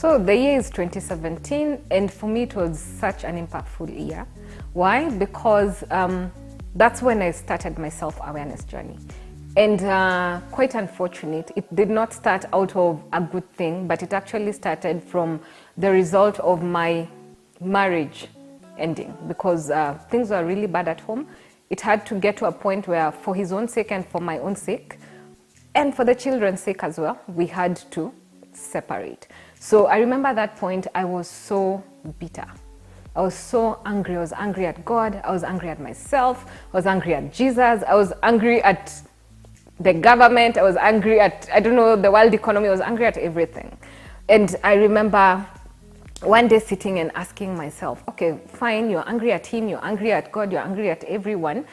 So the year is 2017, and for me it was such an impactful year. Why? Because that's when I started my self-awareness journey. And quite unfortunate, it did not start out of a good thing, but it actually started from the result of my marriage ending, because things were really bad at home. It had to get to a point where, for his own sake and for my own sake, and for the children's sake as well, we had to separate. So I remember that point, I was so bitter. I was so angry. I was angry at God. I was angry at myself. I was angry at Jesus. I was angry at the government. I was angry at, I don't know, the world economy. I was angry at everything. And I remember one day sitting and asking myself, okay, fine, you're angry at him, you're angry at God, you're angry at everyone,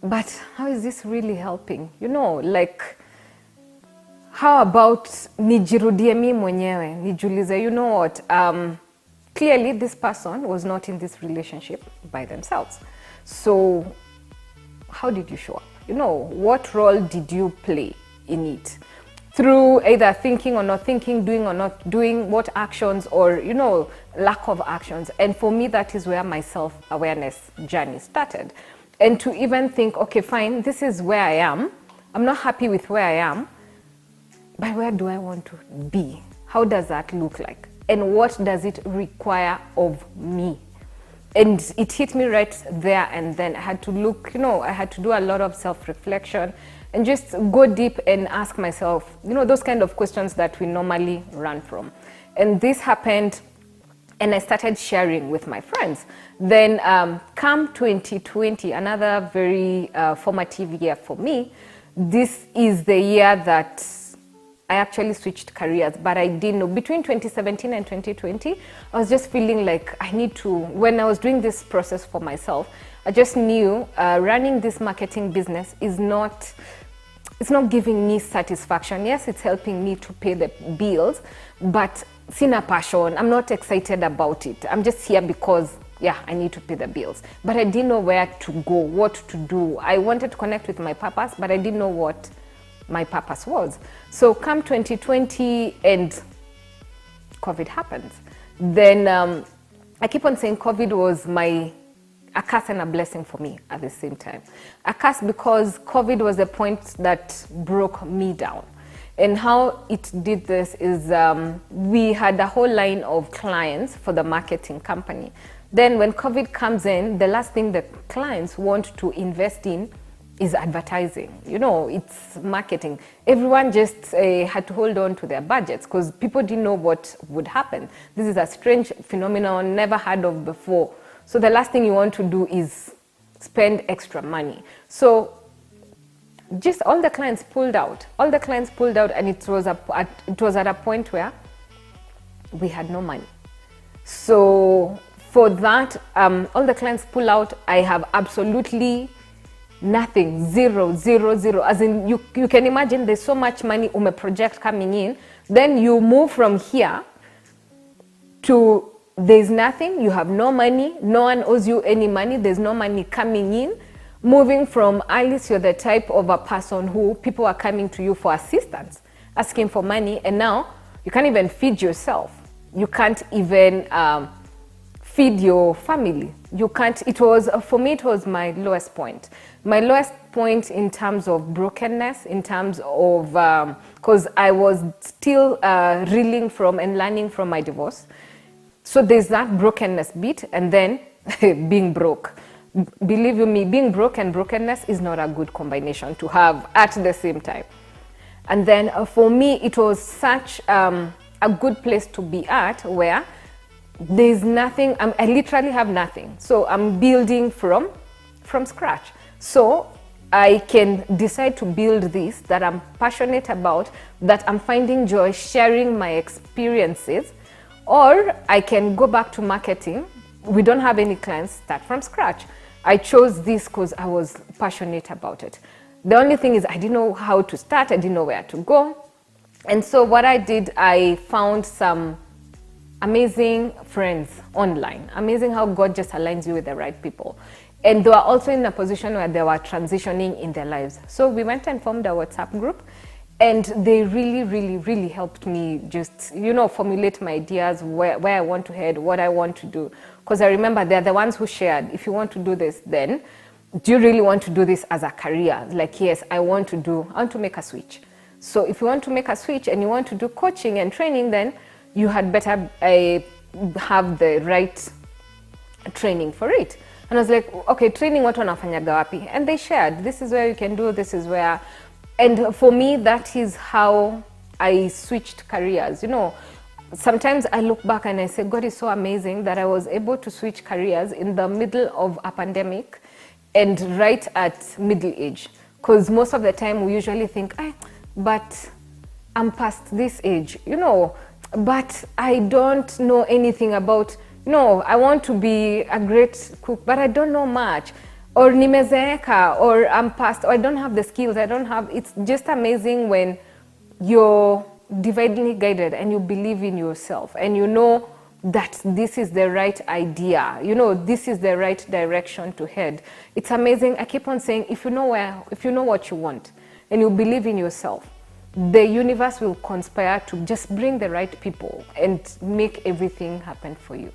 but how is this really helping? You know, like, how about nijirudie mi mwenyewe, nijulize, you know what, clearly this person was not in this relationship by themselves. So how did you show up? You know, what role did you play in it? Through either thinking or not thinking, doing or not doing, what actions, or, you know, lack of actions. And for me, that is where my self-awareness journey started. And to even think, okay, fine, this is where I am. I'm not happy with where I am. But where do I want to be? How does that look like? And what does it require of me? And it hit me right there and then. I had to look, you know, I had to do a lot of self-reflection and just go deep and ask myself, you know, those kind of questions that we normally run from. And this happened, and I started sharing with my friends. Then come 2020, another very formative year for me. This is the year that I actually switched careers, but I didn't know. Between 2017 and 2020, I was just feeling like I need to, when I was doing this process for myself, I just knew running this marketing business is not, it's not giving me satisfaction. Yes, it's helping me to pay the bills, but sina passion, I'm not excited about it. I'm just here because, yeah, I need to pay the bills. But I didn't know where to go, what to do. I wanted to connect with my purpose, but I didn't know what my purpose was. So come 2020 and COVID happens. Then I keep on saying COVID was a curse and a blessing for me at the same time. A curse because COVID was the point that broke me down. And how it did this is we had a whole line of clients for the marketing company. Then when COVID comes in, the last thing the clients want to invest in is advertising. You know, it's marketing. Everyone just had to hold on to their budgets because people didn't know what would happen. This is a strange phenomenon, never heard of before. So the last thing you want to do is spend extra money. So just all the clients pulled out. All the clients pulled out, and it was at a point where we had no money. So for that, all the clients pull out. I have absolutely nothing, zero. As in, you can imagine there's so much money a project coming in, then you move from here to there's nothing, you have no money, no one owes you any money, there's no money coming in. Moving from, at least you're the type of a person who people are coming to you for assistance, asking for money, and now you can't even feed yourself. You can't even feed your family. You can't, it was, for me, it was my lowest point. My lowest point in terms of brokenness, in terms of, because I was still reeling from and learning from my divorce. So there's that brokenness bit, and then being broke. Believe you me, being broke and brokenness is not a good combination to have at the same time. And then for me, it was such a good place to be at, where there's nothing, I literally have nothing. So I'm building from scratch. So I can decide to build this that I'm passionate about, that I'm finding joy sharing my experiences, or I can go back to marketing. We don't have any clients, start from scratch. I chose this because I was passionate about it. The only thing is I didn't know how to start, I didn't know where to go. And so what I did, I found some amazing friends online. Amazing how God just aligns you with the right people. And they were also in a position where they were transitioning in their lives. So we went and formed a WhatsApp group, And they really helped me just, formulate my ideas, where I want to head, what I want to do. Because I remember they're the ones who shared, if you want to do this, then do you really want to do this as a career? Like, yes, I want to make a switch. So if you want to make a switch and you want to do coaching and training, then you had better have the right training for it. And I was like, okay, training watu wanafanyaga wapi? And they shared, this is where you can do, this is where. And for me, that is how I switched careers. Sometimes I look back and I say, God is so amazing that I was able to switch careers in the middle of a pandemic and right at middle age. Because most of the time we usually think, but I'm past this age, but I don't know anything about, I want to be a great cook, but I don't know much. Or nimezeeka, or I'm past, or I don't have the skills, it's just amazing when you're divinely guided and you believe in yourself and you know that this is the right idea, this is the right direction to head. It's amazing. I keep on saying, if you know what you want and you believe in yourself, the universe will conspire to just bring the right people and make everything happen for you.